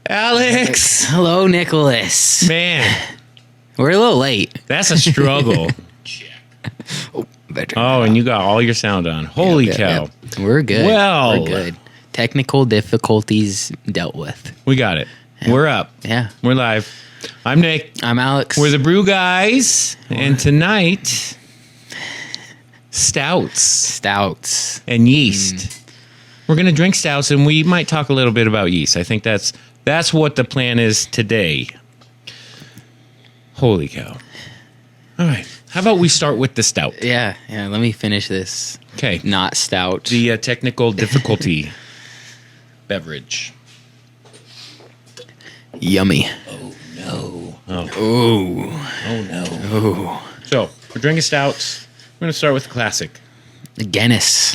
Alex. Hello, Nicholas. Man, We're a little late. that's a struggle. Oh, and you got all your sound on. Holy cow. Yep. We're good. Well. We're good. Technical difficulties dealt with. We got it. Yeah. We're up. Yeah. We're live. I'm Nick. I'm Alex. We're the Brew guys. And tonight, Stouts. And Yeast. We're going to drink Stouts, and we might talk a little bit about yeast. I think that's what the plan is today. Holy cow. All right. How about we start with the Stout? Yeah. Let me finish this. Okay. Not Stout. The technical difficulty beverage. Yummy. Oh, no. Oh no. Oh. So, we're drinking Stouts. We're going to start with the classic. Guinness.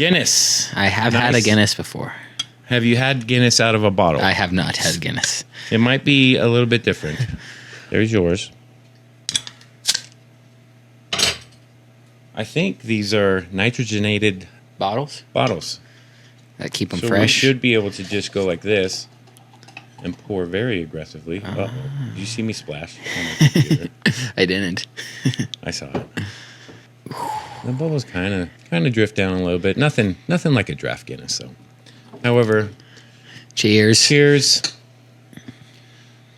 I have had a Guinness before. Have you had Guinness out of a bottle? I have not had Guinness. It might be a little bit different. There's yours. I think these are nitrogenated Bottles? That keep them so fresh. We should be able to just go like this and pour very aggressively. Uh-oh. Did you see me splash on the computer? I didn't. I saw it. The bubbles kind of drift down a little bit. Nothing like a draft Guinness, though. However, cheers.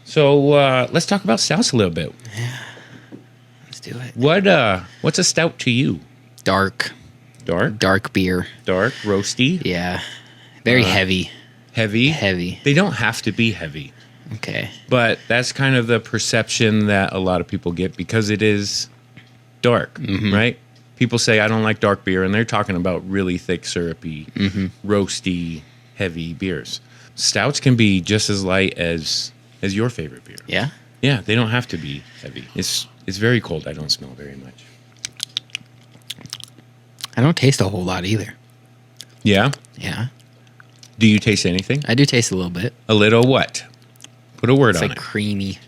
So let's talk about stouts a little bit. Yeah, let's do it. What's a stout to you? Dark beer. Dark, roasty. Yeah, very heavy. Heavy. They don't have to be heavy. Okay, but that's kind of the perception that a lot of people get because it is dark, right? People say, I don't like dark beer, and they're talking about really thick, syrupy, roasty, heavy beers. Stouts can be just as light as your favorite beer. Yeah? Yeah, they don't have to be heavy. It's very cold. I don't smell very much. I don't taste a whole lot either. Yeah? Yeah. Do you taste anything? I do taste a little bit. A little what? Put a word on it. It's like creamy.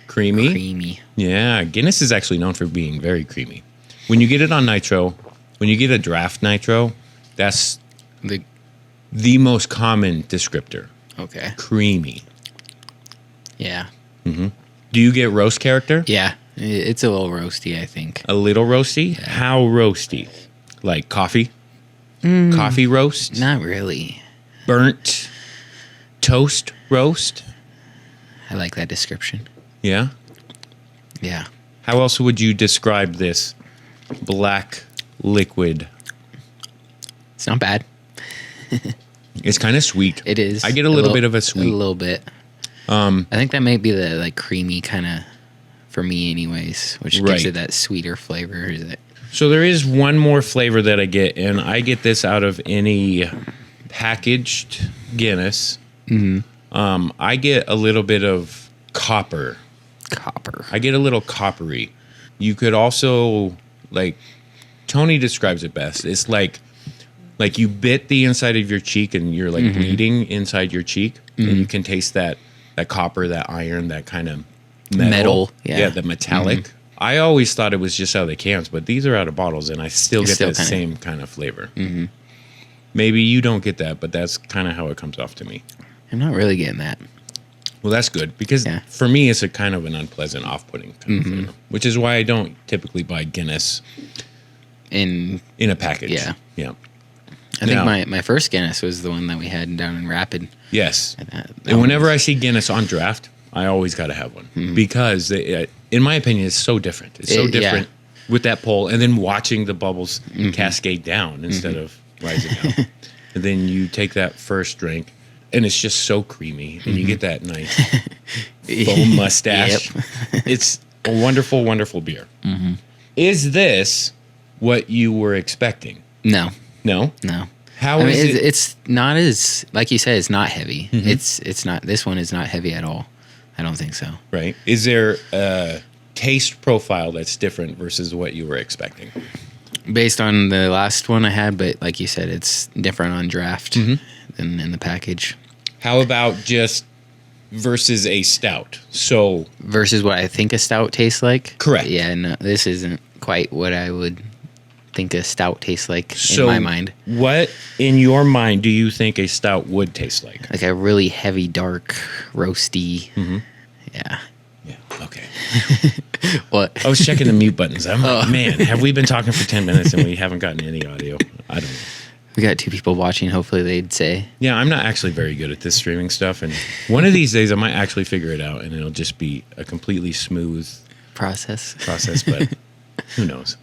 Creamy? Creamy. Yeah, Guinness is actually known for being very creamy. When you get it on nitro, when you get a draft nitro, that's the most common descriptor. Okay. Creamy. Yeah. Mm-hmm. Do you get roast character? Yeah. It's a little roasty, I think. A little roasty? Yeah. How roasty? Like coffee? Coffee roast? Not really. Burnt toast roast? I like that description. Yeah? Yeah. How else would you describe this black liquid? It's not bad. It's kind of sweet. It is. I get a little bit of a sweet. A little bit. I think that may be the like creamy kind of for me anyways, which gives it that sweeter flavor. Is it? So there is one more flavor that I get, and I get this out of any packaged Guinness. I get a little bit of copper. I get a little coppery. You could also, like, Tony describes it best. It's like you bit the inside of your cheek and you're like bleeding inside your cheek, and you can taste that copper, that iron, that kind of metal. Yeah, the metallic. I always thought it was just out of the cans, but these are out of bottles, and I still get that same kind of flavor. Maybe you don't get that, but that's kind of how it comes off to me. I'm not really getting that. Well, that's good, because for me, it's a kind of an unpleasant, off-putting kind of flavor, which is why I don't typically buy Guinness in a package. Yeah. I think my first Guinness was the one that we had down in Rapid. Yes. And whenever I see Guinness on draft, I always got to have one because, in my opinion, it's so different. It's so different with that pull, and then watching the bubbles cascade down instead of rising up. And then you take that first drink, and it's just so creamy, and you get that nice foam mustache. It's a wonderful, wonderful beer. Is this what you were expecting? No. How is it? It's not as, like you said, it's not heavy. It's not. This one is not heavy at all. I don't think so. Right. Is there a taste profile that's different versus what you were expecting? Based on the last one I had, but like you said, it's different on draft than in the package. How about just versus a stout? So versus what I think a stout tastes like? Correct. Yeah, no, this isn't quite what I would think a stout tastes like in my mind. What in your mind do you think a stout would taste like? Like a really heavy, dark, roasty. Mm-hmm. Yeah. Yeah. Okay. What? I was checking the mute buttons. I'm like, man, have we been talking for 10 minutes and we haven't gotten any audio? I don't know. We got 2 people watching. Hopefully they'd say. Yeah, I'm not actually very good at this streaming stuff. And one of these days I might actually figure it out and it'll just be a completely smooth process. But who knows?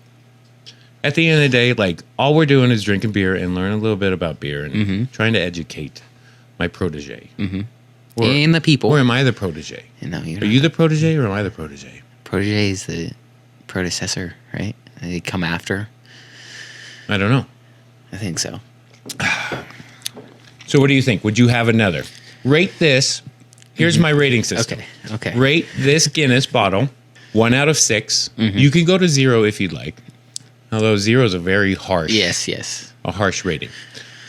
At the end of the day, like, all we're doing is drinking beer and learning a little bit about beer and trying to educate my protege. Mm-hmm. And the people. Or am I the protege? No, Are you the protege or am I the protege? Protege is the predecessor, right? They come after. I don't know. I think so. So what do you think? Would you have another? Rate this. Here's my rating system. Okay. Rate this Guinness bottle 1 out of 6. Mm-hmm. You can go to 0 if you'd like. Although 0 is a very harsh. Yes. A harsh rating.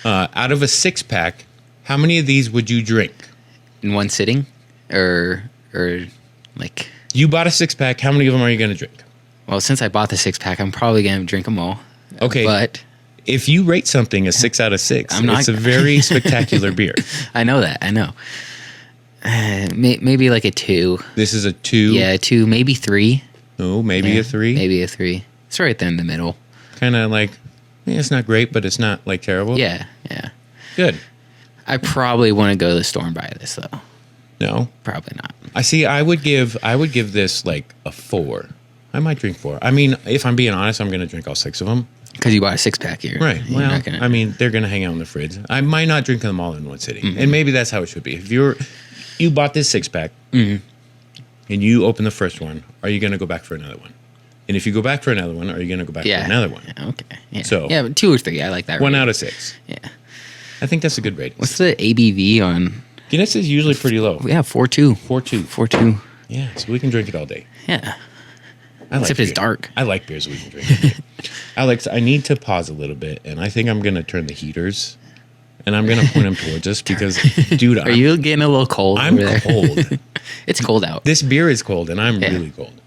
Out of a 6-pack, how many of these would you drink? In one sitting? Or like... You bought a 6-pack. How many of them are you going to drink? Well, since I bought the 6-pack, I'm probably going to drink them all. Okay. But... if you rate something a 6 out of 6, it's a very spectacular beer. I know that. I know. Maybe like a 2. This is a 2? Yeah, 2, maybe 3. Oh, maybe a 3? Maybe a 3. It's right there in the middle. Kind of like, it's not great, but it's not like terrible. Yeah. Good. I probably want to go to the store and buy this though. No, probably not. I would give this like a 4. I might drink 4. I mean, if I'm being honest, I'm going to drink all 6 of them. Because you bought a 6-pack here. Right. Well, I mean, they're going to hang out in the fridge. I might not drink them all in one sitting. Mm-hmm. And maybe that's how it should be. If you bought this 6-pack and you open the first one, are you going to go back for another one? And if you go back for another one, are you going to go back for another one? Yeah, okay. Yeah. So, but 2 or 3. I like that. 1 out of 6. Yeah. I think that's a good rating. What's the ABV on? Guinness is usually pretty low. Yeah, 4.2. 4.2. Yeah, so we can drink it all day. Yeah. Except it's dark. I like beers we can drink. Alex, I need to pause a little bit, and I think I'm going to turn the heaters, and I'm going to point them towards us because, dude, are you getting a little cold? I'm cold. It's cold out. This beer is cold, and I'm really cold.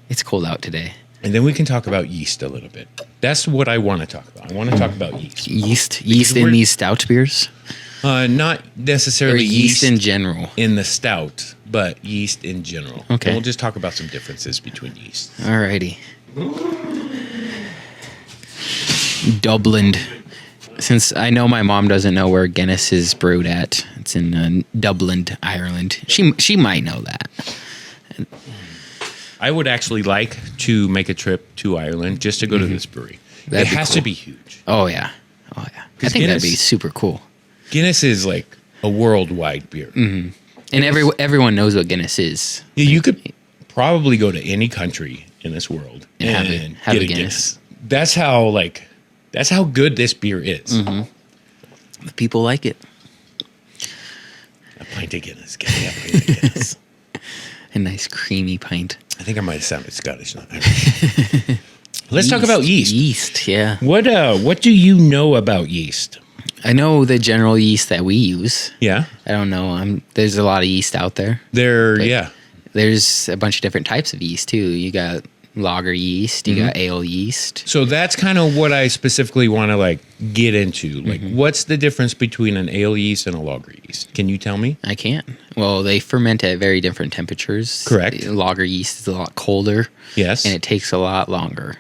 It's cold out today. And then we can talk about yeast a little bit. That's what I want to talk about. I want to talk about yeast. Yeast in these stout beers? Not necessarily yeast in general. In the stout, but yeast in general. Okay. And we'll just talk about some differences between yeast. Alrighty. Dublin. Since I know my mom doesn't know where Guinness is brewed at, it's in Dublin, Ireland. She might know that. I would actually like to make a trip to Ireland just to go to this brewery. It has to be huge. Oh yeah. I think that'd be super cool. Guinness is like a worldwide beer. Mm-hmm. And everyone knows what Guinness is. Yeah, you could probably go to any country in this world and have a Guinness. That's how good this beer is. Mm-hmm. The people like it. A pint of Guinness. Give me a pint of Guinness. A nice creamy pint. I think I might have sounded Scottish. Let's talk about yeast. Yeast, yeah. What do you know about yeast? I know the general yeast that we use. Yeah. I don't know. There's a lot of yeast out there. There's a bunch of different types of yeast too. You got lager yeast. You got ale yeast. So that's kind of what I specifically want to get into. What's the difference between an ale yeast and a lager yeast? Can you tell me? I can't. Well, they ferment at very different temperatures. Correct. The lager yeast is a lot colder. Yes. And it takes a lot longer.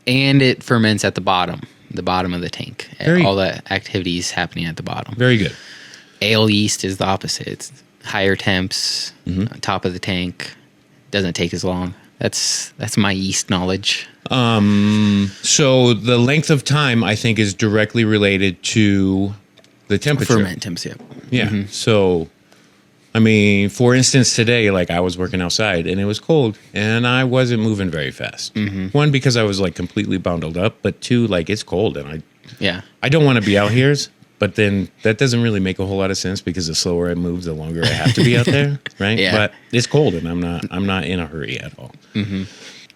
And it ferments at the bottom of the tank. All the activities happening at the bottom. Very good. Ale yeast is the opposite. It's higher temps, top of the tank. Doesn't take as long. That's my yeast knowledge. So the length of time, I think, is directly related to the temperature. Ferment temps, yeah. Yeah. Mm-hmm. So, I mean, for instance, today, I was working outside and it was cold and I wasn't moving very fast. Mm-hmm. 1, because I was completely bundled up, but 2, it's cold and I don't want to be out here. But then that doesn't really make a whole lot of sense because the slower I move, the longer I have to be out there, right? Yeah. But it's cold and I'm not in a hurry at all. Mm-hmm.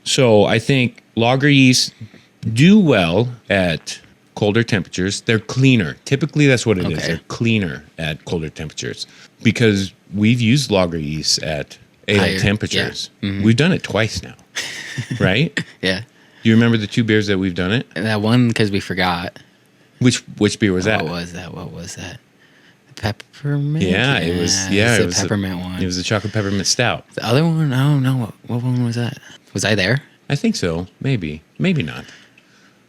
So I think lager yeast do well at colder temperatures. They're cleaner. Typically, that's what it is. They're cleaner at colder temperatures because we've used lager yeast at ale temperatures. Yeah. Mm-hmm. We've done it twice now, right? Yeah. Do you remember the 2 beers that we've done it? That one, because we forgot. Which beer was that? What was that? The peppermint? Yeah, it was the peppermint one. It was the chocolate peppermint stout. The other one, I don't know. What one was that? Was I there? I think so. Maybe not.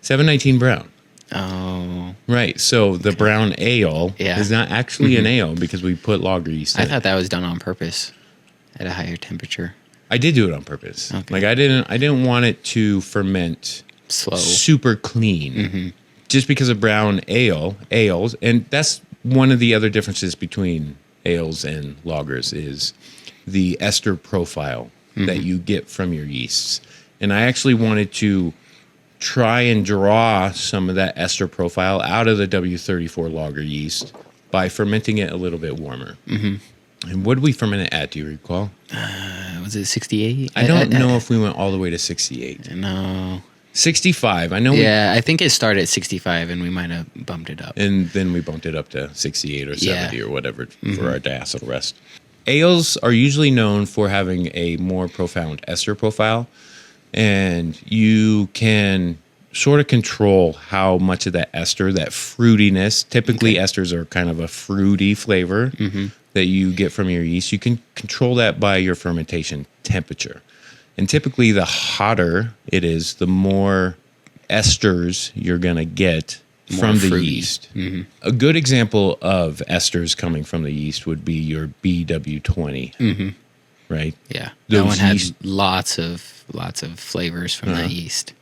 719 Brown. Oh. Right. So the brown ale Yeah. is not actually an ale because we put lager yeast in I thought that was done on purpose at a higher temperature. I did do it on purpose. Okay. Like I didn't want it to ferment Slow. super clean. Just because of brown ales, and that's one of the other differences between ales and lagers is the ester profile that you get from your yeasts. And I actually wanted to try and draw some of that ester profile out of the W34 lager yeast by fermenting it a little bit warmer. And what did we ferment it at? Do you recall? Was it 68? I don't know if we went all the way to 68. No. 65. I know. Yeah, I think it started at 65, and we might have bumped it up. And then we bumped it up to 68 or 70 or whatever for our diacetyl rest. Ales are usually known for having a more profound ester profile, and you can sort of control how much of that ester, that fruitiness, typically esters are kind of a fruity flavor that you get from your yeast. You can control that by your fermentation temperature. And typically the hotter it is, the more esters you're going to get from the yeast. A good example of esters coming from the yeast would be your BW20, right? Yeah, Those that one had yeast- lots of flavors from that yeast.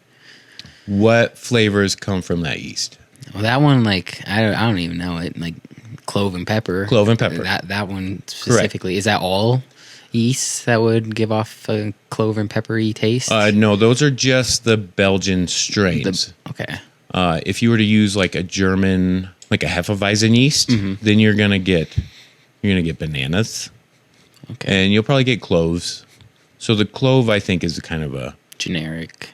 What flavors come from that yeast? Well, that one, like I don't even know it. Like clove and pepper. Clove and pepper. That one specifically. Is that all yeast that would give off a clove and peppery taste? No, those are just the Belgian strains. Okay. If you were to use like a German, like a Hefeweizen yeast, then you're gonna get bananas, and you'll probably get cloves. So the clove, I think, is kind of a Generic.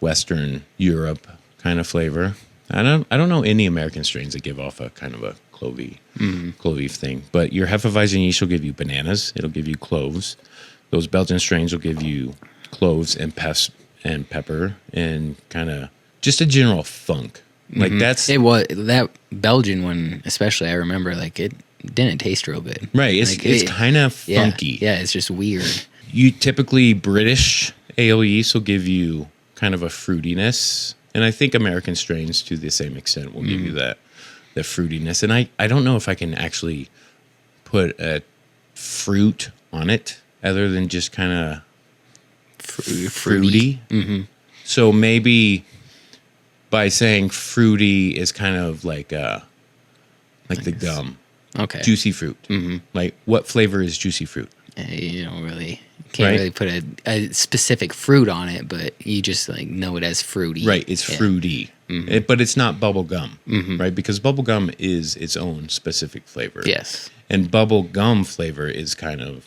Western Europe kind of flavor. I don't know any American strains that give off a kind of a clovey thing. But your Hefeweizen yeast will give you bananas. It'll give you cloves. Those Belgian strains will give you cloves and pepper and kind of just a general funk. Like that's It was that Belgian one, especially. I remember like it didn't taste real good. right. It's kind of funky. Yeah, it's just weird. You typically British ale yeast will give you kind of a fruitiness, and I think American strains to the same extent will give you the fruitiness. And I don't know if I can actually put a fruit on it other than just kind of fruity. So maybe by saying fruity is kind of like the gum, Okay. juicy fruit. Like what flavor is juicy fruit? You don't can't Right? really put a specific fruit on it, but you just like know it as fruity. Right, it's fruity, but it's not bubble gum, right? Because bubble gum is its own specific flavor. Yes. And bubble gum flavor is kind of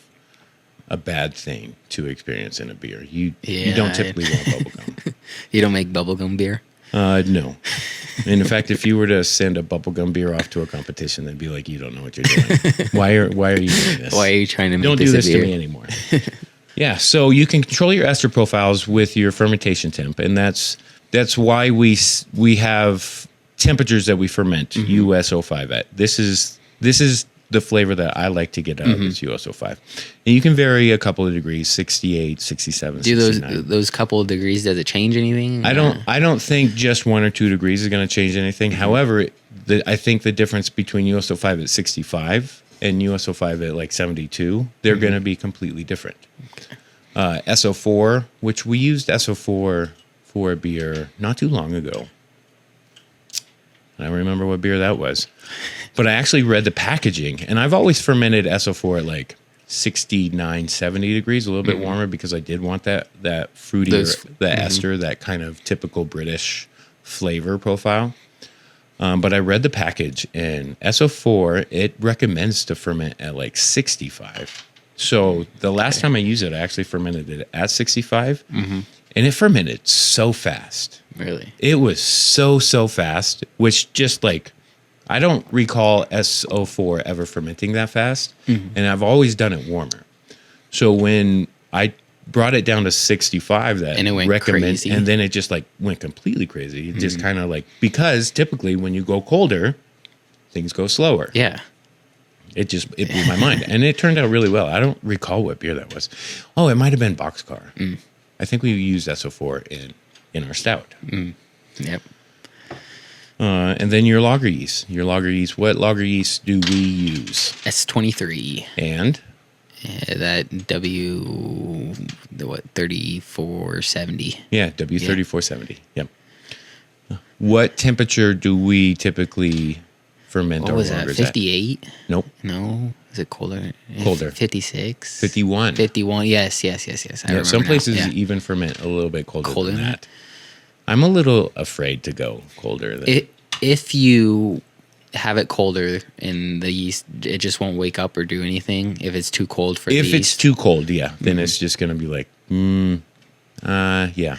a bad thing to experience in a beer. You don't typically want bubble gum. You don't make bubblegum beer? No. And in fact, if you were to send a bubblegum beer off to a competition, they'd be like, "You don't know what you're doing. Why are you doing this? Why are you trying to make Don't this do a this to beer?" me anymore." Yeah, so you can control your ester profiles with your fermentation temp, and that's why we have temperatures that we ferment US05 at. This is the flavor that I like to get out of is US05. And you can vary a couple of degrees, 68, 67, Do 69. those couple of degrees, does it change anything? I don't think just 1 or 2 degrees is going to change anything. However, I think the difference between US05 at 65 and US05 at like 72, they're going to be completely different. Okay. SO4, which we used SO4 for a beer not too long ago. I don't remember what beer that was. But I actually read the packaging, and I've always fermented SO4 at like 69, 70 degrees, a little bit warmer, because I did want that fruity, ester, that kind of typical British flavor profile. But I read the package, and SO4, it recommends to ferment at like 65. So the last time I used it, I actually fermented it at 65, and it fermented so fast. Really? It was so fast, which just like, I don't recall SO4 ever fermenting that fast, and I've always done it warmer. So when I brought it down to 65 that And it went crazy. And then it just like went completely crazy. It just kind of like, because typically when you go colder, things go slower. Yeah. It blew my mind. And it turned out really well. I don't recall what beer that was. Oh, it might have been Boxcar. I think we used SO4 in our stout. Yep. And then your lager yeast. What lager yeast do we use? S23. And? That what, 3470. Yeah, W3470. Yep. What temperature do we typically ferment our What was that, lagers 58? Nope. No? Is it colder? Colder. 56? 51. 51, yes. I remember some places now. Yeah. even ferment a little bit colder than that. I'm a little afraid to go colder than if you have it colder and the yeast, it just won't wake up or do anything if it's too cold for the yeast. If it's too cold, yeah, then it's just going to be like, yeah.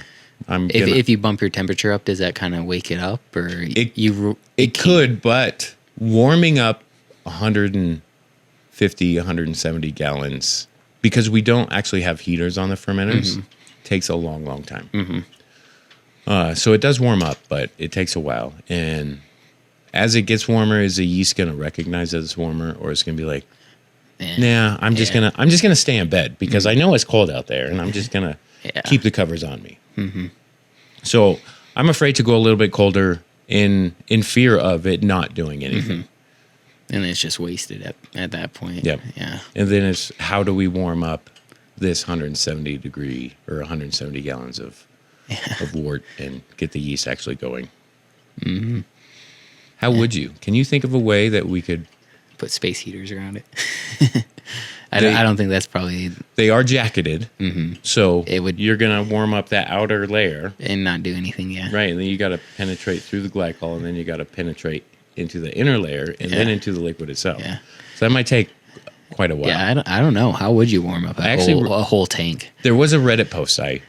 If you bump your temperature up, does that kind of wake it up? Or it could, but warming up 150, 170 gallons, because we don't actually have heaters on the fermenters, takes a long, long time. So it does warm up, but it takes a while. And as it gets warmer, is the yeast going to recognize that it's warmer, or it's going to be like, nah, I'm just gonna stay in bed because I know it's cold out there, and I'm just gonna keep the covers on me. So I'm afraid to go a little bit colder in fear of it not doing anything. And it's just wasted at that point. Yep. Yeah. And then it's, how do we warm up this 170 degree or 170 gallons of wort and get the yeast actually going? How would you? Can you think of a way that we could put space heaters around it? I don't think that's probably. They are jacketed, so you're gonna warm up that outer layer and not do anything. Yeah, right. And then you got to penetrate through the glycol, and then you got to penetrate into the inner layer, and then into the liquid itself. Yeah. So that might take quite a while. Yeah, I don't know. How would you warm up a whole tank? There was a Reddit post I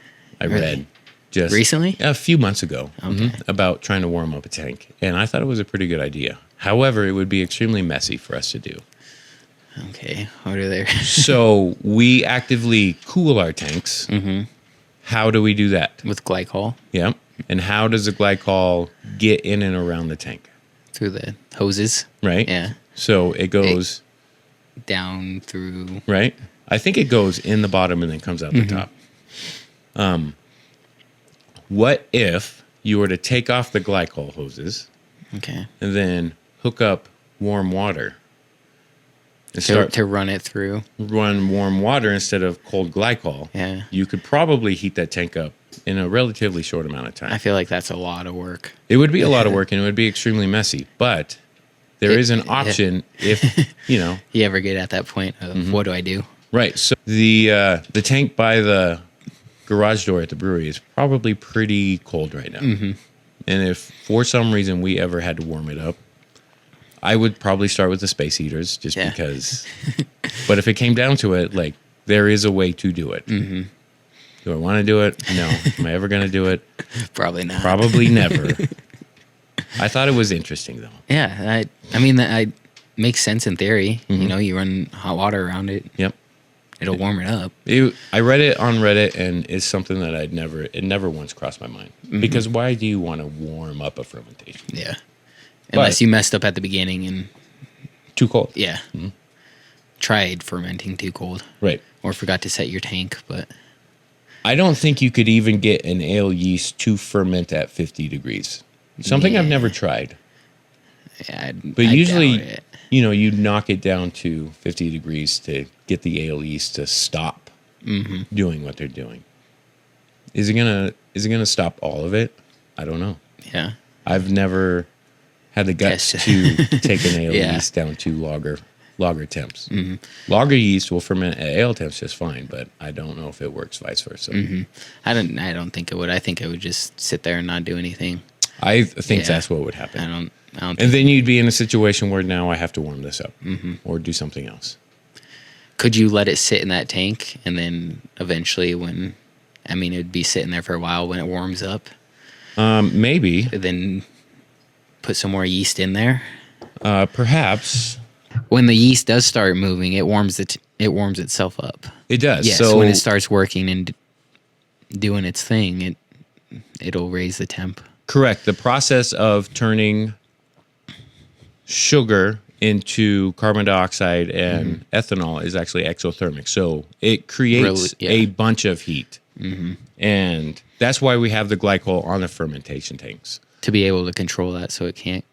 read. Just recently? A few months ago, about trying to warm up a tank. And I thought it was a pretty good idea. However, it would be extremely messy for us to do. Okay, what are there? So we actively cool our tanks. How do we do that? With glycol. Yeah. And how does the glycol get in and around the tank? Through the hoses. Right? Yeah. So it goes... down through... Right? I think it goes in the bottom and then comes out the top. What if you were to take off the glycol hoses, and then hook up warm water and start to run it through? Run warm water instead of cold glycol. Yeah, you could probably heat that tank up in a relatively short amount of time. I feel like that's a lot of work. It would be a lot of work, and it would be extremely messy. But there is an option if you ever get at that point of what do I do? Right. So the tank by the garage door at the brewery is probably pretty cold right now. And if for some reason we ever had to warm it up, I would probably start with the space heaters just because. But if it came down to it, like, there is a way to do it. Do I want to do it? No. Am I ever going to do it? Probably not. Probably never. I thought it was interesting, though. Yeah. I mean, that makes sense in theory. You run hot water around it. Yep. It'll warm it up. I read it on Reddit, and it's something that it never once crossed my mind. Because why do you want to warm up a fermentation? Yeah. Unless you messed up at the beginning and... Too cold. Yeah. Tried fermenting too cold. Right. Or forgot to set your tank, but... I don't think you could even get an ale yeast to ferment at 50 degrees. Something I've never tried. Yeah, but usually, you knock it down to 50 degrees to get the ale yeast to stop doing what they're doing. Is it gonna stop all of it? I don't know. Yeah. I've never had the guts to take an ale yeast down to lager temps. Lager yeast will ferment at ale temps just fine, but I don't know if it works vice versa. I don't think it would. I think it would just sit there and not do anything. I think that's what would happen. I don't and then you'd be in a situation where now I have to warm this up or do something else. Could you let it sit in that tank and then eventually it'd be sitting there for a while when it warms up? Maybe. Then put some more yeast in there? Perhaps. when the yeast does start moving, it warms itself up. It does. Yes, So when it starts working and doing its thing, it'll raise the temp. correct. The process of turning sugar into carbon dioxide and ethanol is actually exothermic. So it creates a bunch of heat. And that's why we have the glycol on the fermentation tanks. To be able to control that so it can't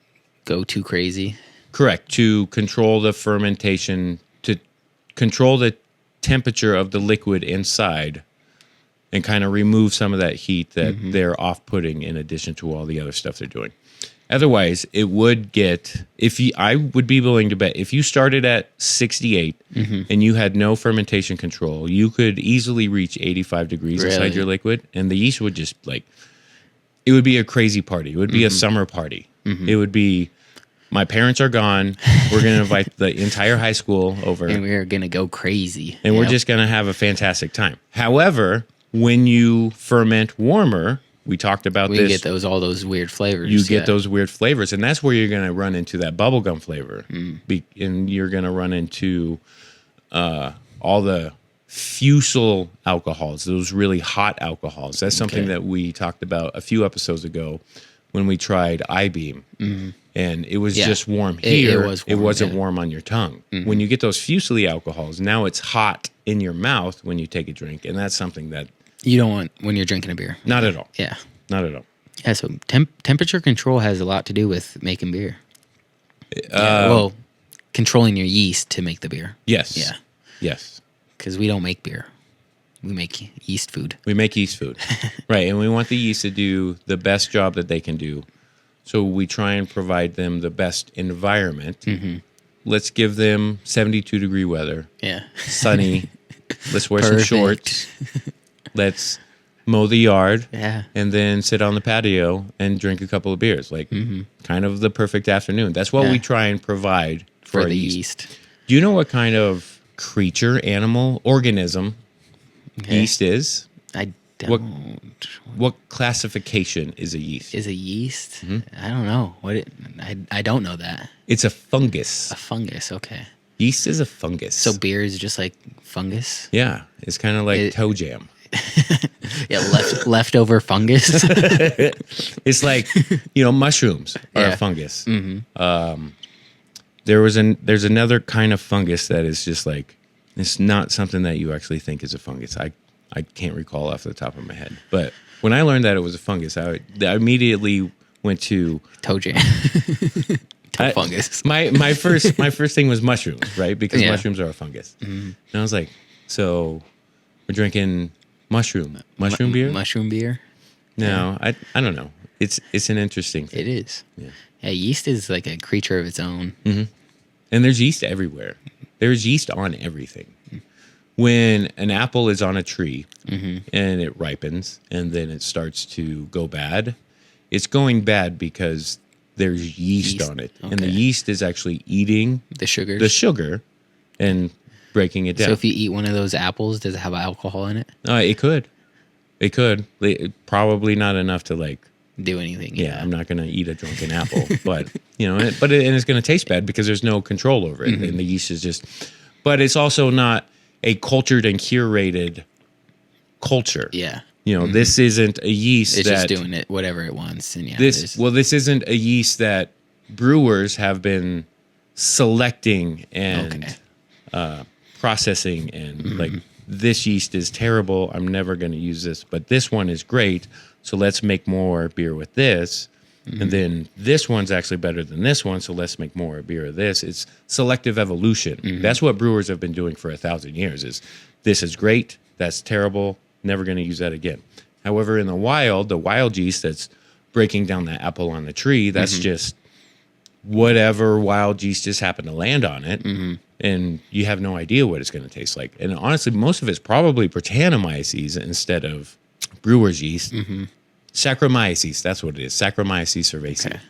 go too crazy. Correct. To control the fermentation, to control the temperature of the liquid inside and kind of remove some of that heat that they're off-putting in addition to all the other stuff they're doing. Otherwise, it would get, I would be willing to bet, if you started at 68 and you had no fermentation control, you could easily reach 85 degrees inside your liquid, and the yeast would just it would be a crazy party. It would be a summer party. It would be, my parents are gone. We're going to invite the entire high school over. And we're going to go crazy. And we're just going to have a fantastic time. However, when you ferment warmer, we talked about this. We get all those weird flavors. You get those weird flavors, and that's where you're going to run into that bubblegum flavor. And you're going to run into all the fusel alcohols, those really hot alcohols. That's something that we talked about a few episodes ago when we tried I-Beam. And it was just warm here. It wasn't warm on your tongue. When you get those fusely alcohols, now it's hot in your mouth when you take a drink, and that's something that you don't want when you're drinking a beer. Not at all. Yeah. Not at all. Yeah, so temperature control has a lot to do with making beer. Controlling your yeast to make the beer. Yes. Yeah. Yes. Because we don't make beer. We make yeast food. We make yeast food. Right, and we want the yeast to do the best job that they can do. So we try and provide them the best environment. Let's give them 72-degree weather. Yeah. Sunny. Let's wear some shorts. Let's mow the yard. Yeah. And then sit on the patio and drink a couple of beers. Kind of the perfect afternoon. That's what we try and provide for the yeast. Do you know what kind of creature, animal, organism yeast is? I don't. What classification is a yeast? Is a yeast? I don't know. I don't know that. It's a fungus. A fungus, okay. Yeast is a fungus. So beer is just like fungus? Yeah. It's kind of like toe jam. Yeah, leftover fungus. It's like, mushrooms are a fungus. There's another kind of fungus that is just like, it's not something that you actually think is a fungus. I can't recall off the top of my head. But when I learned that it was a fungus, I immediately went to toe jam. Fungus. My first thing was mushrooms, right? Because mushrooms are a fungus. And I was like, so we're drinking mushroom beer? Mushroom beer? No, I don't know. It's an interesting thing. It is. Yeah, yeast is like a creature of its own. And there's yeast everywhere. There's yeast on everything. When an apple is on a tree and it ripens and then it starts to go bad, it's going bad because there's yeast on it. Okay. And the yeast is actually eating the sugar and breaking it down. So if you eat one of those apples, does it have alcohol in it? It could. Probably not enough to do anything. Yeah, I'm not going to eat a drunken apple, but and it's going to taste bad because there's no control over it, and the yeast is just. But it's also not a cultured and curated culture. Yeah. This isn't a yeast it's just doing it whatever it wants, and this isn't a yeast that brewers have been selecting and processing and this yeast is terrible. I'm never going to use this, but this one is great. So let's make more beer with this. And then this one's actually better than this one. So let's make more beer of this. It's selective evolution. That's what brewers have been doing for 1,000 years is this is great. That's terrible. Never going to use that again. However, in the wild yeast that's breaking down that apple on the tree, that's just whatever wild yeast just happened to land on it. And you have no idea what it's going to taste like. And honestly, most of it's probably Brettanomyces instead of brewer's yeast. Saccharomyces, that's what it is. Saccharomyces cerevisiae. Okay.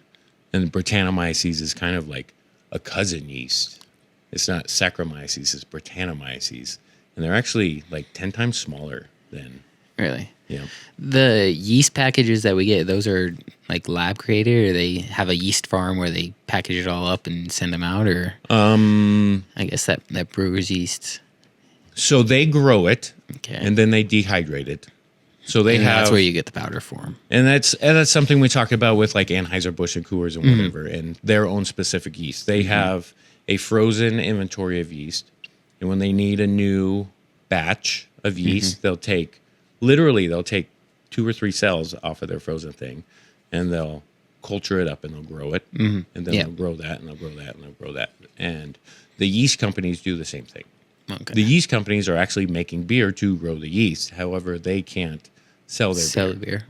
And Brettanomyces is kind of like a cousin yeast. It's not Saccharomyces, it's Brettanomyces. And they're actually like 10 times smaller than Really? Yeah. The yeast packages that we get, those are like lab created, or they have a yeast farm where they package it all up and send them out, or I guess that brewer's yeast. So they grow it, Okay. and then they dehydrate it. So they And have that's where you get the powder form. and that's something we talk about with like Anheuser-Busch and Coors and whatever, and their own specific yeast. They have a frozen inventory of yeast, and when they need a new batch of yeast, they'll take 2 or 3 cells off of their frozen thing, and they'll culture it up and they'll grow it, and then they'll grow that and they'll grow that and they'll grow that. And the yeast companies do the same thing. Okay. The yeast companies are actually making beer to grow the yeast. However, they can't sell their beer.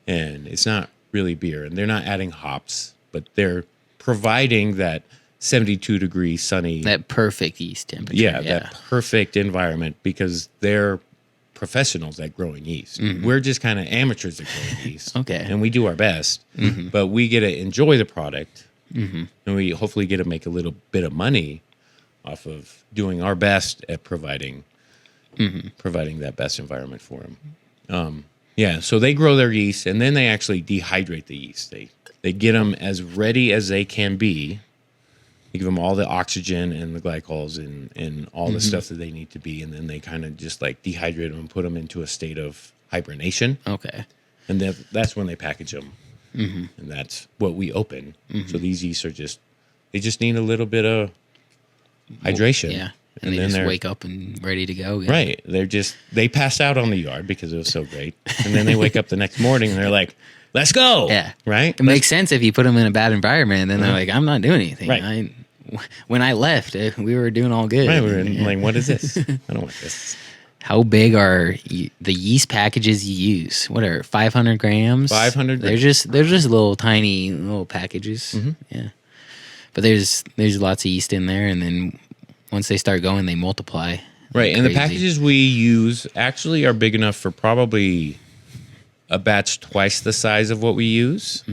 And it's not really beer. And they're not adding hops, but they're providing that 72-degree sunny. That perfect yeast temperature. Yeah, that perfect environment, because they're professionals at growing yeast. We're just kind of amateurs at growing yeast. Okay. And we do our best, but we get to enjoy the product, and we hopefully get to make a little bit of money off of doing our best at providing that best environment for them. So they grow their yeast, and then they actually dehydrate the yeast. They get them as ready as they can be. They give them all the oxygen and the glycols and all the stuff that they need to be, and then they kind of just like dehydrate them and put them into a state of hibernation. Okay. And then that's when they package them, and that's what we open. So these yeasts are they just need a little bit of hydration. Yeah. And they just wake up and ready to go. Yeah. Right. They pass out on the yard because it was so great. And then they wake up the next morning and they're like, let's go. Yeah. Right. It makes sense if you put them in a bad environment, and then they're like, I'm not doing anything. Right. When I left, we were doing all good. Right. We're like, what is this? I don't want this. How big are the yeast packages you use? What are 500 grams? 500 They're just little tiny little packages. Yeah. But there's lots of yeast in there, and then once they start going, they multiply. Right, and the packages we use actually are big enough for probably a batch twice the size of what we use.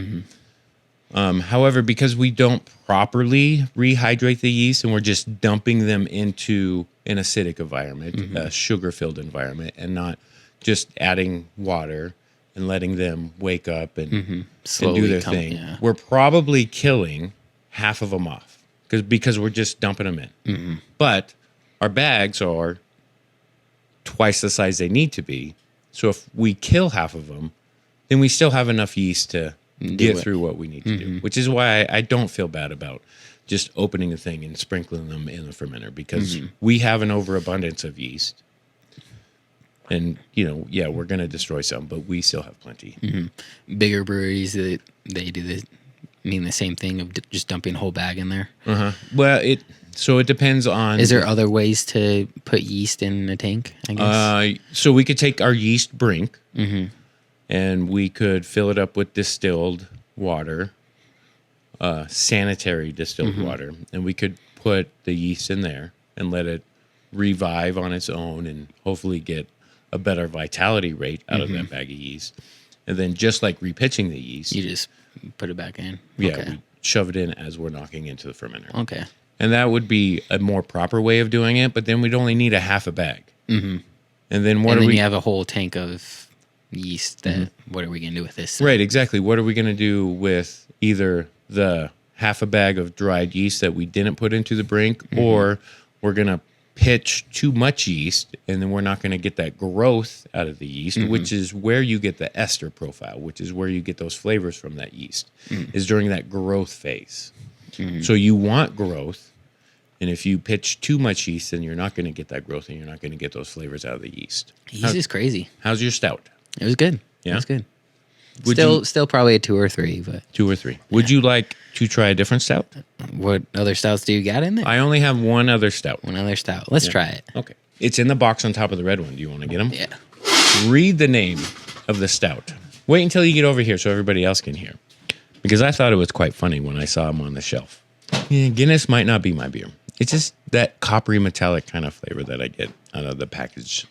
However, because we don't properly rehydrate the yeast and we're just dumping them into an acidic environment, a sugar-filled environment, and not just adding water and letting them wake up and do their thing, we're probably killing half of them off. Because we're just dumping them in. But our bags are twice the size they need to be. So if we kill half of them, then we still have enough yeast to get through what we need to do. Which is why I don't feel bad about just opening a thing and sprinkling them in the fermenter, because we have an overabundance of yeast. And, we're going to destroy some, but we still have plenty. Bigger breweries, they do the same thing of just dumping a whole bag in there. Well, it depends on. Is there other ways to put yeast in a tank? I guess. So we could take our yeast brink, and we could fill it up with distilled water, sanitary distilled water, and we could put the yeast in there and let it revive on its own, and hopefully get a better vitality rate out of that bag of yeast. And then, just like repitching the yeast, you just put it back in. Yeah, we shove it in as we're knocking into the fermenter. Okay. And that would be a more proper way of doing it, but then we'd only need a half a bag. And then you have a whole tank of yeast. What are we going to do with this? Right, exactly. What are we going to do with either the half a bag of dried yeast that we didn't put into the brink, or we're going to pitch too much yeast, and then we're not going to get that growth out of the yeast, which is where you get the ester profile, which is where you get those flavors from that yeast, is during that growth phase. So you want growth, and if you pitch too much yeast, then you're not going to get that growth, and you're not going to get those flavors out of the yeast. Yeast is crazy. How's your stout? It was good. Yeah? It was good. Still probably a 2 or 3, but 2 or 3. Would you like to try a different stout? What other stouts do you got in there? I only have one other stout. One other stout. Let's try it. Okay. It's in the box on top of the red one. Do you want to get them? Yeah. Read the name of the stout. Wait until you get over here so everybody else can hear. Because I thought it was quite funny when I saw them on the shelf. Yeah, Guinness might not be my beer. It's just that coppery metallic kind of flavor that I get out of the package.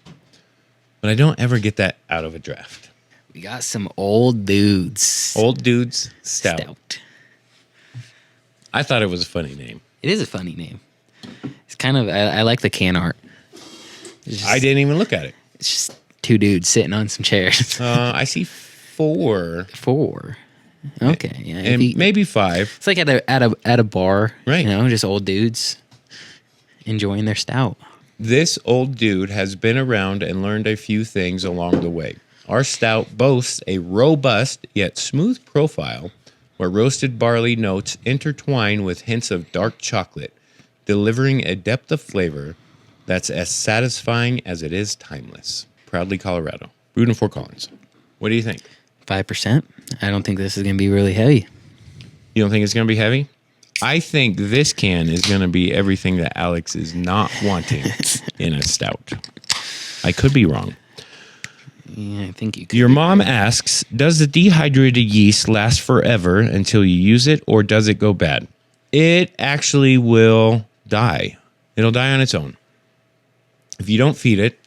But I don't ever get that out of a draft. We got some Old Dudes. Old Dudes Stout. I thought it was a funny name. It is a funny name. It's kind of, I like the can art. I didn't even look at it. It's just 2 dudes sitting on some chairs? I see 4. 4. Okay, yeah, And maybe 5. it's like at a bar, Right. Just old dudes enjoying their stout. This old dude has been around and learned a few things along the way. Our stout boasts a robust yet smooth profile where roasted barley notes intertwine with hints of dark chocolate, delivering a depth of flavor that's as satisfying as it is timeless. Proudly Colorado. Brewed in Fort Collins. What do you think? 5%. I don't think this is going to be really heavy. You don't think it's going to be heavy? I think this can is going to be everything that Alex is not wanting in a stout. I could be wrong. Yeah, I think you could. Your mom asks, does the dehydrated yeast last forever until you use it, or does it go bad? It actually will die. It'll die on its own. If you don't feed it,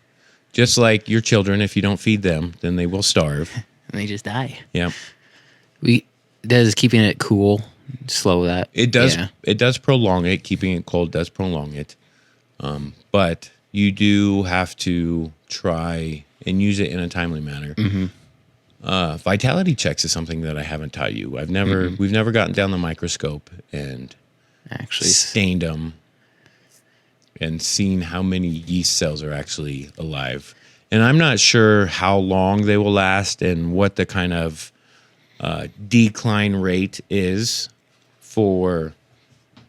just like your children, if you don't feed them, then they will starve. And they just die. Yeah. Does keeping it cool slow that? It does. Yeah. It does prolong it. Keeping it cold does prolong it. But you do have to try and use it in a timely manner. Vitality checks is something that I haven't taught you. We've never gotten down the microscope and Actually, stained them and seen how many yeast cells are actually alive. And I'm not sure how long they will last and what the kind of decline rate is for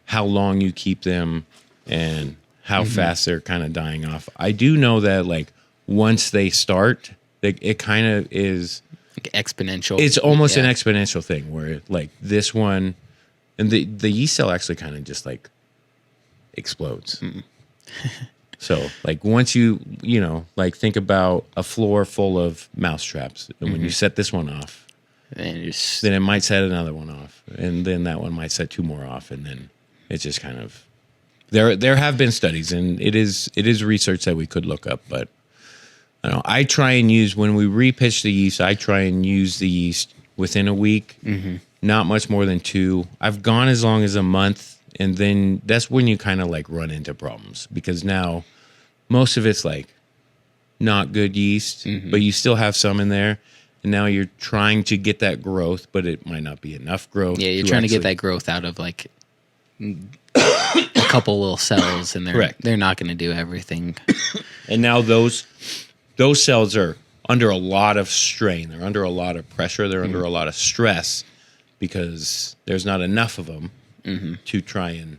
how long you keep them and how fast they're kind of dying off. I do know that like once they start, it kind of is like exponential. It's almost an exponential thing where like this one and the yeast cell actually kind of just like explodes. So like once you like think about a floor full of mouse traps and when you set this one off, then it might set another one off and then that one might set 2 more off and then it's just kind of there have been studies and it is research that we could look up, but I don't know. I try and use when we repitch the yeast, I try and use the yeast within a week, not much more than 2. I've gone as long as a month. And then that's when you kind of like run into problems because now most of it's like not good yeast, but you still have some in there. And now you're trying to get that growth, but it might not be enough growth. Yeah, you're trying to get that growth out of like a couple little cells, and they're not going to do everything. And now those cells are under a lot of strain. They're under a lot of pressure. They're under a lot of stress because there's not enough of them. To try and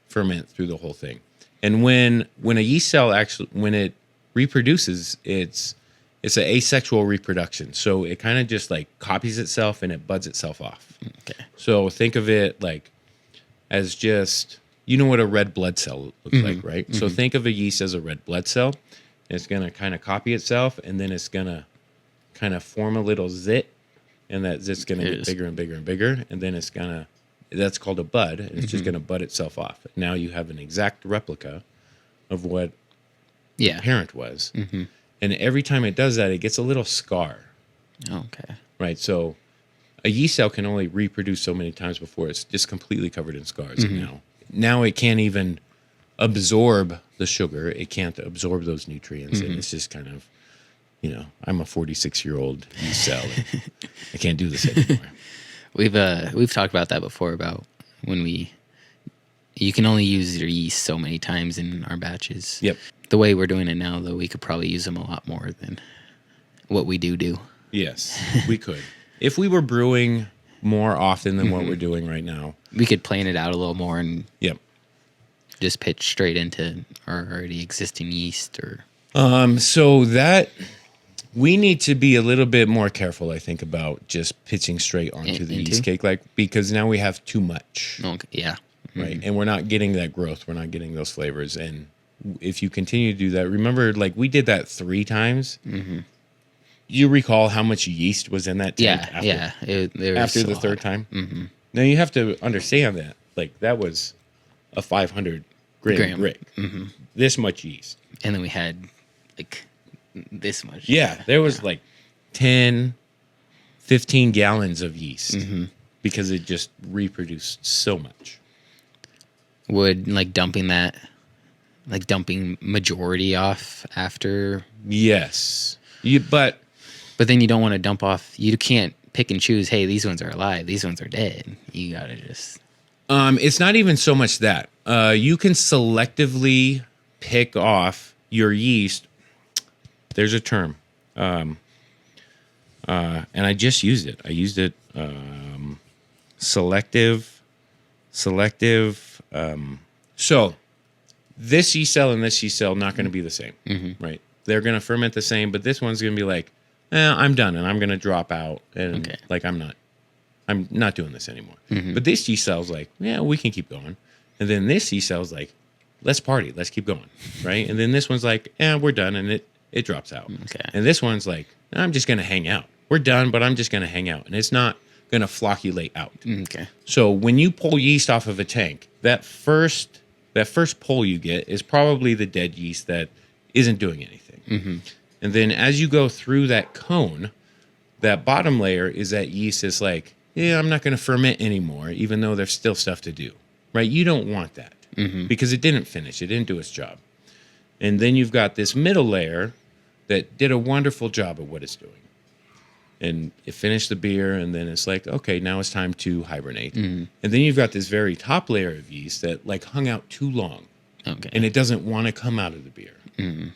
ferment through the whole thing. And when a yeast cell actually, when it reproduces, it's an asexual reproduction. So it kind of just like copies itself and it buds itself off. Okay. So think of it like as just, what a red blood cell looks like, right? So think of a yeast as a red blood cell. It's going to kind of copy itself and then it's going to kind of form a little zit and that zit's going to get bigger and bigger and bigger. And then that's called a bud. And it's just going to bud itself off. Now you have an exact replica of what the parent was. And every time it does that, it gets a little scar. Okay. Right. So a yeast cell can only reproduce so many times before it's just completely covered in scars. Now it can't even absorb the sugar. It can't absorb those nutrients. And it's just kind of, I'm a 46-year-old yeast cell. And I can't do this anymore. We've talked about that before about when you can only use your yeast so many times in our batches. Yep. The way we're doing it now, though, we could probably use them a lot more than what we do. Yes, we could. If we were brewing more often than what we're doing right now, we could plan it out a little more and just pitch straight into our already existing yeast or. So that. We need to be a little bit more careful, I think, about just pitching straight onto the yeast cake, because now we have too much. Okay. Yeah. Right. And we're not getting that growth. We're not getting those flavors. And if you continue to do that, remember, like we did that 3 times. You recall how much yeast was in that tank? After the 3rd time? Now you have to understand that. Like that was a 500 gram brick. This much yeast. And then we had like this much. Yeah, there was like 10, 15 gallons of yeast because it just reproduced so much. Would dumping majority off after? Yes. But then you don't want to dump off. You can't pick and choose. Hey, these ones are alive. These ones are dead. You gotta just. It's not even so much that you can selectively pick off your yeast. There's a term, and I just used it. I used it. Selective. So this yeast cell and this yeast cell not going to be the same, right? They're going to ferment the same, but this one's going to be like, I'm done, and I'm going to drop out, and like I'm not doing this anymore. But this yeast cell's like, yeah, we can keep going, and then this yeast cell's like, let's party, let's keep going, right? And then this one's like, we're done, and it drops out. And this one's like, I'm just going to hang out. We're done, but I'm just going to hang out, and it's not going to flocculate out. So when you pull yeast off of a tank, that first pull you get is probably the dead yeast that isn't doing anything. And then as you go through that cone, that bottom layer is that yeast is like, I'm not going to ferment anymore, even though there's still stuff to do, right? You don't want that because it didn't finish. It didn't do its job. And then you've got this middle layer that did a wonderful job of what it's doing. And it finished the beer, and then it's like, okay, now it's time to hibernate. And then you've got this very top layer of yeast that like hung out too long. And it doesn't want to come out of the beer.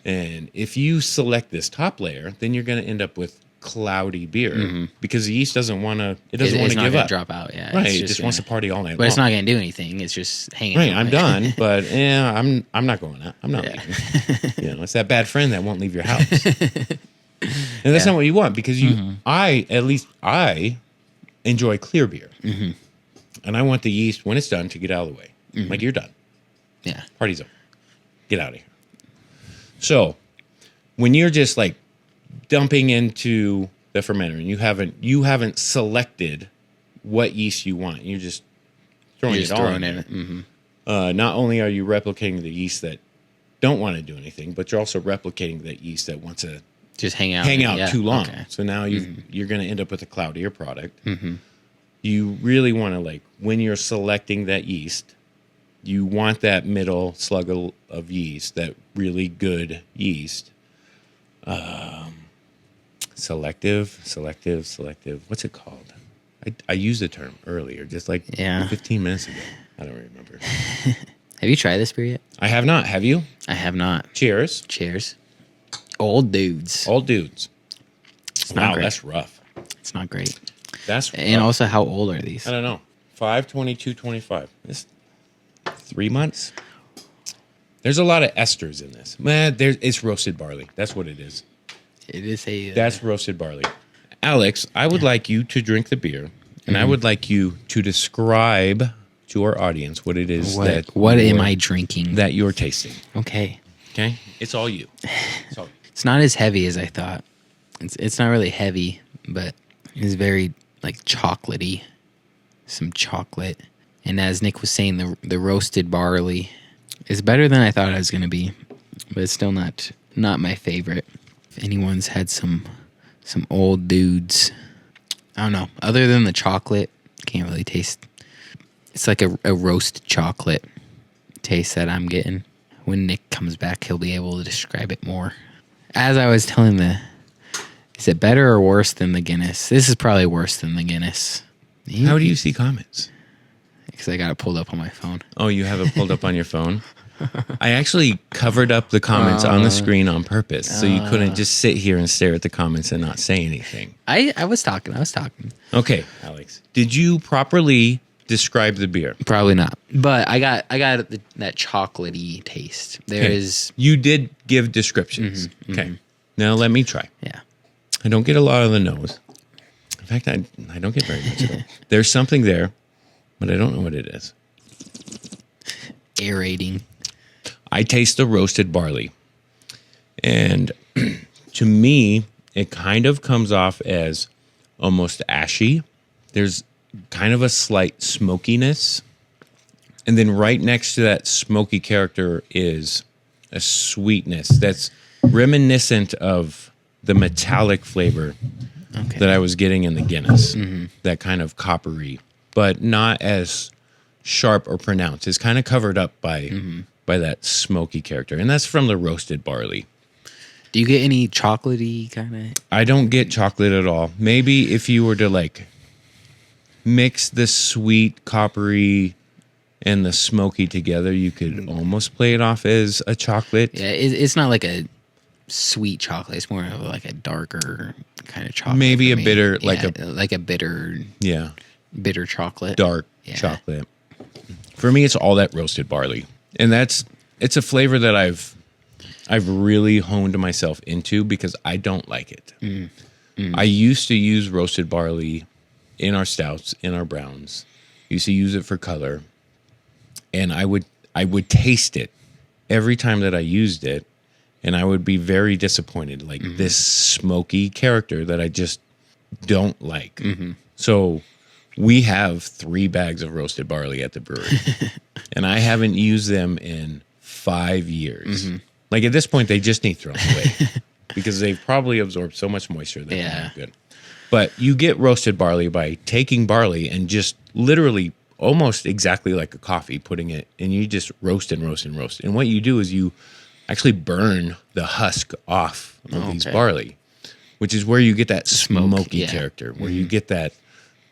And if you select this top layer, then you're going to end up with cloudy beer because the yeast doesn't want to. It doesn't want to give up. Drop out. Yeah, right. It just wants to party all night long. But it's not going to do anything. It's just hanging. Right. out. I'm done. But I'm not going out. I'm not leaving. It's that bad friend that won't leave your house. And that's not what you want because I enjoy clear beer, and I want the yeast when it's done to get out of the way. Like you're done. Yeah. Party's over. Get out of here. So when you're just like dumping into the fermenter and you haven't selected what yeast you want, you're just throwing it all in it. Not only are you replicating the yeast that don't want to do anything, but you're also replicating that yeast that wants to just hang out too long. So now you're going to end up with a cloudier product. You really want to, like, when you're selecting that yeast, you want that middle slug of yeast, that really good yeast. Selective. What's it called? I used the term earlier, just like 15 minutes ago. I don't remember. Have you tried this beer yet? I have not. Have you? I have not. Cheers. Cheers. Old dudes. Old dudes. Wow, great. that's rough. It's not great. That's rough. And also, how old are these? I don't know. 5/22/25. This 3 months. There's a lot of esters in this. Man, it's roasted barley. That's what it is. It is a. That's roasted barley. Alex, I would like you to drink the beer, and I would like you to describe to our audience what it is What am I drinking? That you're tasting. Okay. Okay? It's all you. It's all you. It's not as heavy as I thought. It's not really heavy, but it's very like chocolatey. Some chocolate. And as Nick was saying, the roasted barley is better than I thought it was going to be, but it's still not my favorite. If anyone's had some old dudes, I don't know. Other than the chocolate, can't really taste. It's like a roast chocolate taste that I'm getting. When Nick comes back, he'll be able to describe it more. As I was telling is it better or worse than the Guinness? This is probably worse than the Guinness. How do you see comments? Because I got it pulled up on my phone. Oh, you have it pulled up on your phone? I actually covered up the comments on the screen on purpose, so you couldn't just sit here and stare at the comments and not say anything. I was talking. Okay, Alex. Did you properly describe the beer? Probably not. But I got that chocolatey taste. There is. You did give descriptions. Okay. Now let me try. Yeah. I don't get a lot of the nose. In fact, I don't get very much of it. There's something there, but I don't know what it is. Aerating. I taste the roasted barley. And to me, it kind of comes off as almost ashy. There's kind of a slight smokiness. And then right next to that smoky character is a sweetness that's reminiscent of the metallic flavor that I was getting in the Guinness. That kind of coppery, but not as sharp or pronounced. It's kind of covered up by that smoky character. And that's from the roasted barley. Do you get any chocolatey kind of? I don't get chocolate at all. Maybe if you were to like mix the sweet, coppery, and the smoky together, you could almost play it off as a chocolate. Yeah, it's not like a sweet chocolate. It's more of like a darker kind of chocolate. Maybe for a me. bitter, Yeah, like a bitter, yeah, bitter chocolate. dark chocolate. For me, it's all that roasted barley, and it's a flavor that I've really honed myself into because I don't like it. I used to use roasted barley in our stouts, in our browns. Used to use it for color, and I would taste it every time that I used it, and I would be very disappointed. Like this smoky character that I just don't like. So we have 3 bags of roasted barley at the brewery, and I haven't used them in 5 years. Like at this point, they just need thrown away because they've probably absorbed so much moisture that they're not good. But you get roasted barley by taking barley and just literally almost exactly like a coffee, putting it, and you just roast and roast and roast. And what you do is you actually burn the husk off of these barley, which is where you get that smoky character, where you get that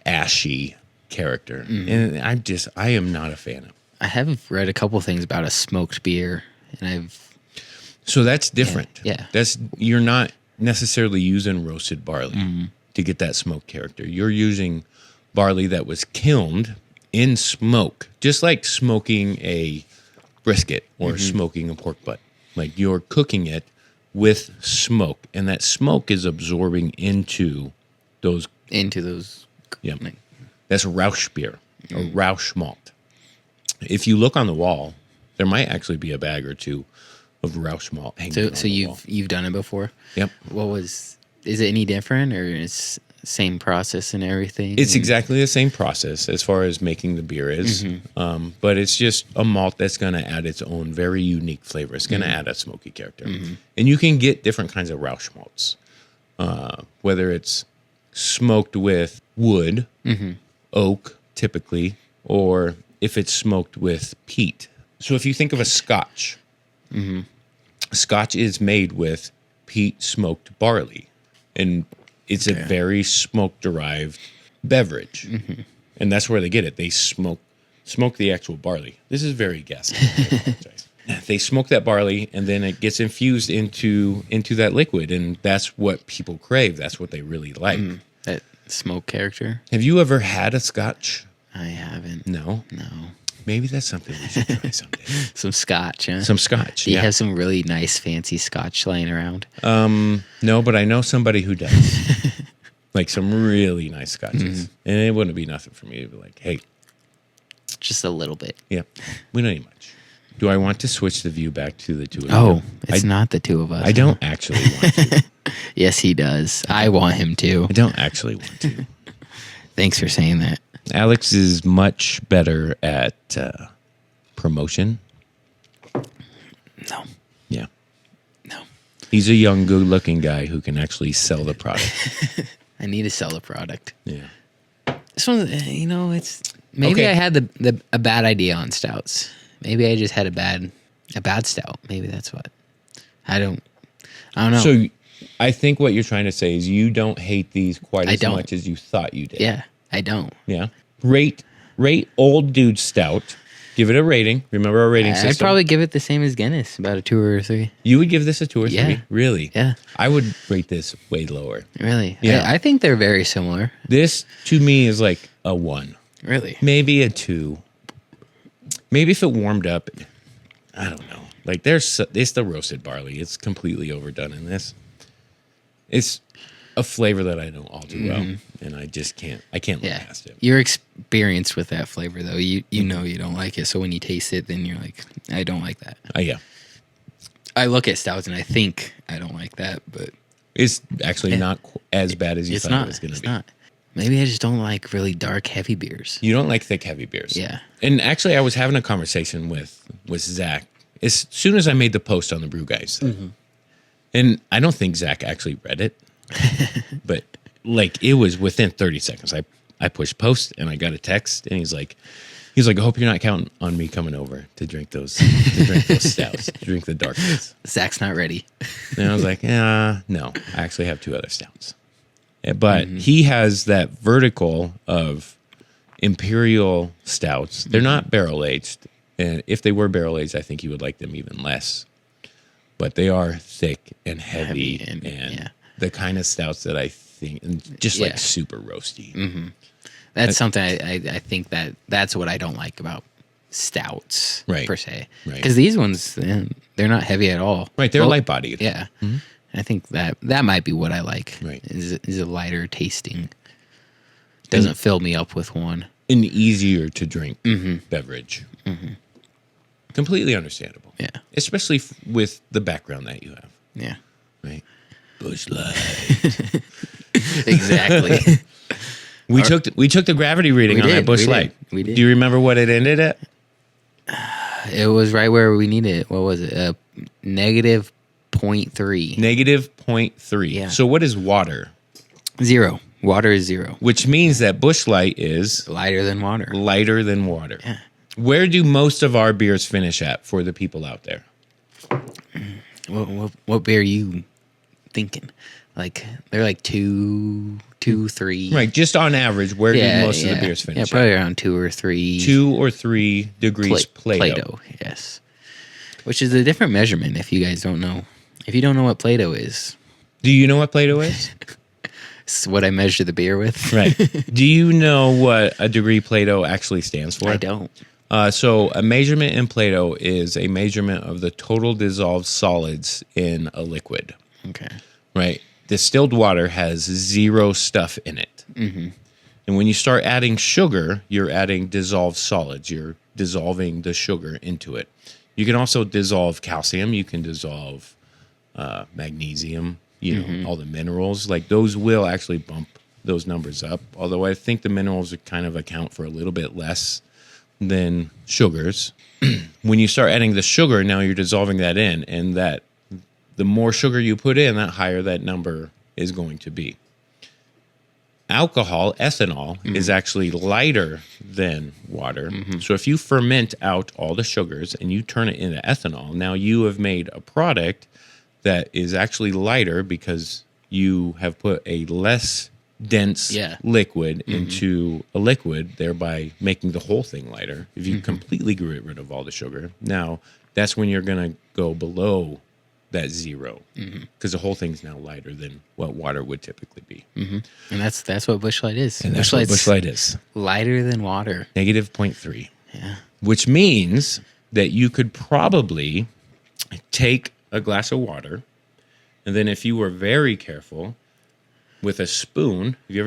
ashy character. And I am not a fan of it. I have read a couple things about a smoked beer, and So that's different. Yeah. You're not necessarily using roasted barley to get that smoke character. You're using barley that was kilned in smoke, just like smoking a brisket or smoking a pork butt. Like you're cooking it with smoke, and that smoke is absorbing into those. Yeah. That's Rauch beer or Rauch malt. If you look on the wall, there might actually be a bag or two of Rauch malt hanging on So the wall. you've done it before? Yep. Is it any different, or is same process and everything? It's exactly the same process as far as making the beer is, but it's just a malt that's going to add its own very unique flavor. It's going to add a smoky character. And you can get different kinds of Rauch malts, whether it's smoked with wood, oak typically, or if it's smoked with peat. So if you think of a scotch, scotch is made with peat smoked barley, and it's a very smoke derived beverage, and that's where they get it. They smoke the actual barley. This is very gassy. I apologize. They smoke that barley, and then it gets infused into that liquid, and that's what people crave. That's what they really like. That smoke character? Have you ever had a scotch? I haven't. No. Maybe that's something we should try someday. Some scotch, huh? Some scotch. Do you have some really nice, fancy scotch laying around? No, but I know somebody who does. Like some really nice scotches. And it wouldn't be nothing for me to be like, hey. Just a little bit. Yeah, we don't need much. Do I want to switch the view back to the two of you? Oh, it's not the two of us. I don't actually want to. Yes, he does. I want him to. I don't actually want to. Thanks for saying that. Alex is much better at promotion. No. Yeah. No. He's a young, good-looking guy who can actually sell the product. I need to sell the product. Yeah. This one, it's maybe I had a bad idea on stouts. Maybe I just had a bad stout. Maybe that's what. I don't know. So I think what you're trying to say is you don't hate these quite as much as you thought you did. Yeah, I don't. Yeah. Rate Old Dude Stout. Give it a rating. Remember our rating system? I'd probably give it the same as Guinness, about a 2 or 3. You would give this a 2 or 3? Yeah. Really? Yeah. I would rate this way lower. Really? Yeah. I think they're very similar. This, to me, is like a 1. Really? Maybe a 2. Maybe if it warmed up, I don't know. Like it's the roasted barley. It's completely overdone in this. It's a flavor that I know all too well, and I just can't look past it. You're experienced with that flavor, though. You know you don't like it, so when you taste it, then you're like, I don't like that. Yeah. I look at stouts and I think I don't like that, but It's actually not as bad as you thought it was going to be. It's not. Maybe I just don't like really dark, heavy beers. You don't like thick, heavy beers. Yeah. And actually, I was having a conversation with Zach as soon as I made the post on the Brew Guys. And I don't think Zach actually read it, but like it was within 30 seconds. I pushed post and I got a text and he's like, He's like, I hope you're not counting on me coming over to drink those stouts, to drink the dark ones. Zach's not ready. And I was like, no, I actually have 2 other stouts. But he has that vertical of imperial stouts. They're not barrel aged. And if they were barrel aged, I think he would like them even less. But they are thick and heavy and the kind of stouts that I think, and just like super roasty. Mm-hmm. That's something I think that's what I don't like about stouts, per se. Right. Because these ones, they're not heavy at all. Right, they're light bodied. Yeah. Mm-hmm. I think that might be what I like. Right. Is a lighter tasting. Doesn't fill me up with one. An easier to drink beverage. Mm-hmm. Completely understandable. Yeah. Especially with the background that you have. Yeah. Right. Busch Light. Exactly. We took the gravity reading on that Busch Light. We did. Do you remember what it ended at? It was right where we needed it. What was it? -0.3. -0.3. Yeah. So what is water? 0. Water is 0. Which means that Busch Light is Lighter than water. lighter than water. Yeah. Where do most of our beers finish at for the people out there? What beer are you thinking? Like they're like 2, 3. Right, just on average, where do most of the beers finish? Yeah, probably around 2 or 3. 2 or 3 degrees Plato. Yes. Which is a different measurement if you guys don't know. If you don't know what Plato is. Do you know what Plato is? It's what I measure the beer with. Right. Do you know what a degree Plato actually stands for? I don't. So a measurement in Plato is a measurement of the total dissolved solids in a liquid. Okay. Right. Distilled water has 0 stuff in it. Mm-hmm. And when you start adding sugar, you're adding dissolved solids. You're dissolving the sugar into it. You can also dissolve calcium. You can dissolve magnesium, all the minerals. Like those will actually bump those numbers up. Although I think the minerals kind of account for a little bit less than sugars. When you start adding the sugar, now you're dissolving that in, and that the more sugar you put in, that higher that number is going to be. Alcohol, ethanol, is actually lighter than water. So if you ferment out all the sugars and you turn it into ethanol, now you have made a product that is actually lighter because you have put a less dense liquid into a liquid, thereby making the whole thing lighter. If you completely get rid of all the sugar, now that's when you're going to go below that 0 because the whole thing's now lighter than what water would typically be. And that's what Busch Light is. And that's what Busch Light is. Lighter than water. -0.3. Yeah. Which means that you could probably take a glass of water, and then if you were very careful with a spoon, have you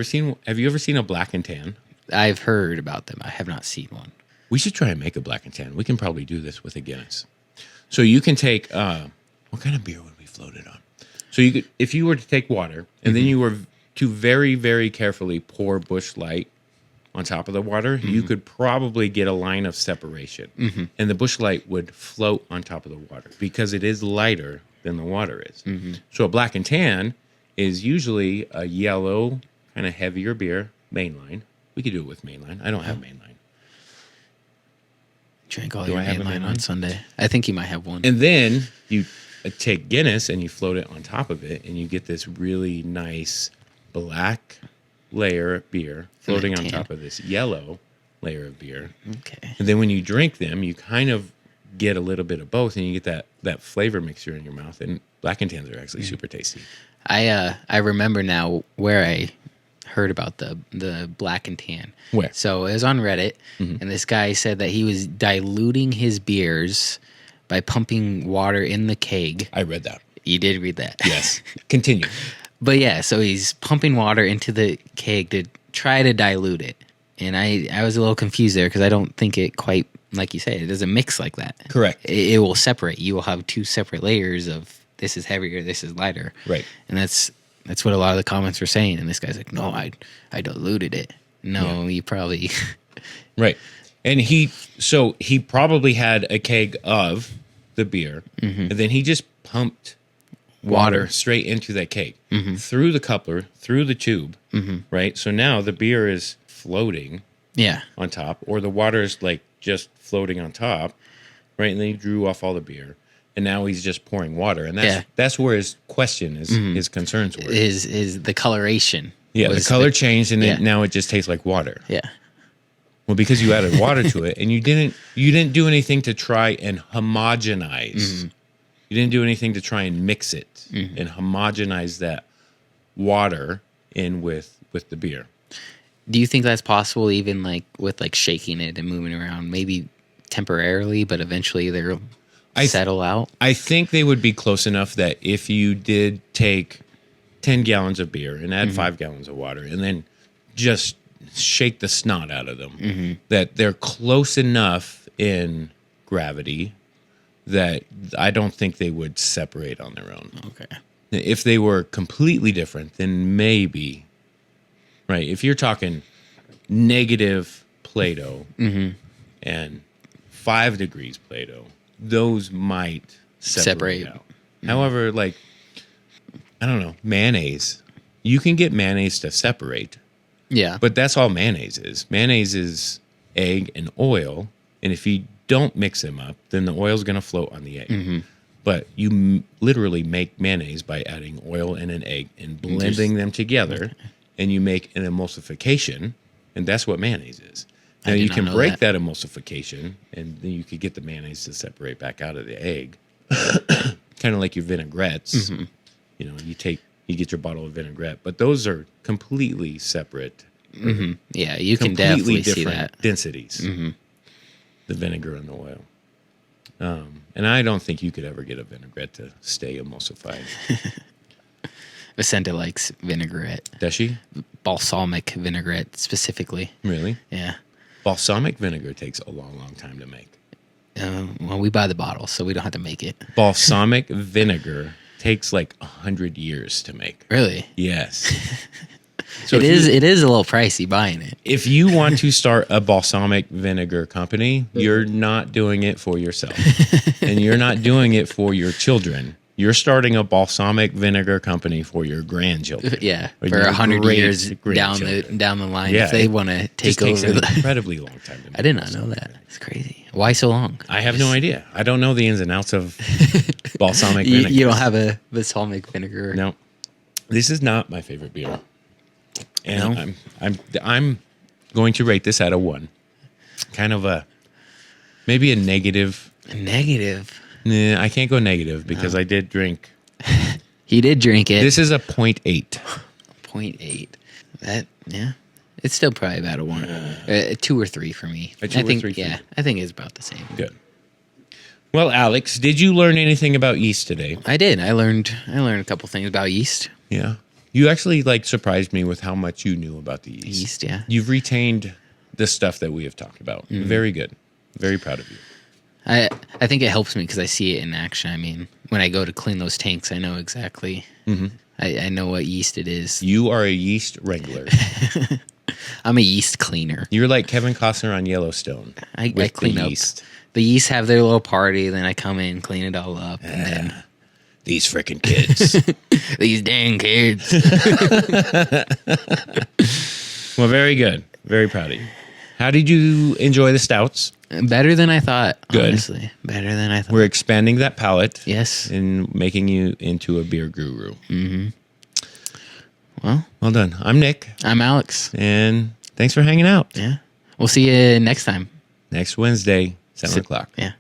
ever seen a black and tan? I've heard about them. I have not seen one. We should try and make a black and tan. We can probably do this with a Guinness. So you can take what kind of beer would we float it on? So you could, if you were to take water and then you were to very, very carefully pour Busch Light on top of the water, you could probably get a line of separation, and the Busch Light would float on top of the water because it is lighter than the water is. So a black and tan is usually a yellow, kind of heavier beer, mainline. We could do it with mainline. I don't have mainline. Drank all your mainline on Sunday. I think you might have one. And then you take Guinness and you float it on top of it, and you get this really nice black layer of beer floating on top of this yellow layer of beer. Okay. And then when you drink them, you kind of get a little bit of both, and you get that flavor mixture in your mouth. And black and tans are actually super tasty. I remember now where I heard about the black and tan. Where? So it was on Reddit, and this guy said that he was diluting his beers by pumping water in the keg. I read that. You did read that? Yes. Continue. But yeah, so he's pumping water into the keg to try to dilute it. And I was a little confused there because I don't think it quite, like you say, it doesn't mix like that. Correct. It will separate. You will have 2 separate layers of this is heavier, this is lighter. Right. And that's what a lot of the comments were saying. And this guy's like, no, I diluted it. No, you probably... Right. And he probably had a keg of the beer, and then he just pumped water straight into that keg, through the coupler, through the tube, right? So now the beer is floating Yeah. on top, or the water is like just floating on top, right? And then he drew off all the beer, and now he's just pouring water, and that's where his question is, his concerns were. Is the coloration? Yeah, the color changed, and then now it just tastes like water. Yeah. Well, because you added water to it, and you didn't do anything to try and homogenize. You didn't do anything to try and mix it and homogenize that water in with the beer. Do you think that's possible, even like with like shaking it and moving around, maybe temporarily, but eventually they'll settle out? I think they would be close enough that if you did take 10 gallons of beer and add 5 gallons of water and then just shake the snot out of them, that they're close enough in gravity that I don't think they would separate on their own. Okay. If they were completely different, then maybe, right? If you're talking negative Plato and 5 degrees Plato, those might separate out. However, like, I don't know, mayonnaise. You can get mayonnaise to separate. Yeah. But that's all mayonnaise is. Mayonnaise is egg and oil. And if you don't mix them up, then the oil is going to float on the egg. But you literally make mayonnaise by adding oil and an egg and blending them together. And you make an emulsification. And that's what mayonnaise is. Now, you can break that emulsification, and then you could get the mayonnaise to separate back out of the egg. Kind of like your vinaigrettes. You know, you get your bottle of vinaigrette, but those are completely separate. Yeah, you can definitely see that. Densities. The vinegar and the oil. And I don't think you could ever get a vinaigrette to stay emulsified. Vicenta likes vinaigrette. Does she? Balsamic vinaigrette specifically. Really? Yeah. Balsamic vinegar takes a long, long time to make. Well, we buy the bottle, so we don't have to make it. Balsamic vinegar takes like 100 years to make. Really? Yes. So it is a little pricey buying it. If you want to start a balsamic vinegar company, you're not doing it for yourself. And you're not doing it for your children. You're starting a balsamic vinegar company for your grandchildren. Yeah, for 100 years down the line, if they want to take over. It takes an incredibly long time to make. I did not know that. It's crazy. Why so long? I have no idea. I don't know the ins and outs of balsamic vinegar. You don't have a balsamic vinegar? No. This is not my favorite beer. And no? I'm going to rate this out of 1. Kind of maybe a negative. A negative? Nah, I can't go negative because I did drink. He did drink it. This is a 0.8. 0.8. That, yeah. It's still probably about a 1. A 2 or 3 for me. A 2 or 3 for you? I think it's about the same. Good. Well, Alex, did you learn anything about yeast today? I did. I learned a couple things about yeast. Yeah. You actually surprised me with how much you knew about the yeast. Yeast, yeah. You've retained the stuff that we have talked about. Very good. Very proud of you. I think it helps me because I see it in action. I mean, when I go to clean those tanks, I know exactly. I know what yeast it is. You are a yeast wrangler. I'm a yeast cleaner. You're like Kevin Costner on Yellowstone. I clean up. Yeast. The yeast have their little party, then I come in, clean it all up, and then these frickin' kids. These dang kids. Well, very good. Very proud of you. How did you enjoy the stouts? Better than I thought. Good. Honestly, better than I thought. We're expanding that palate. Yes. And making you into a beer guru. Well done. I'm Nick. I'm Alex. And thanks for hanging out. Yeah. We'll see you next time. Next Wednesday, 7 o'clock. Yeah.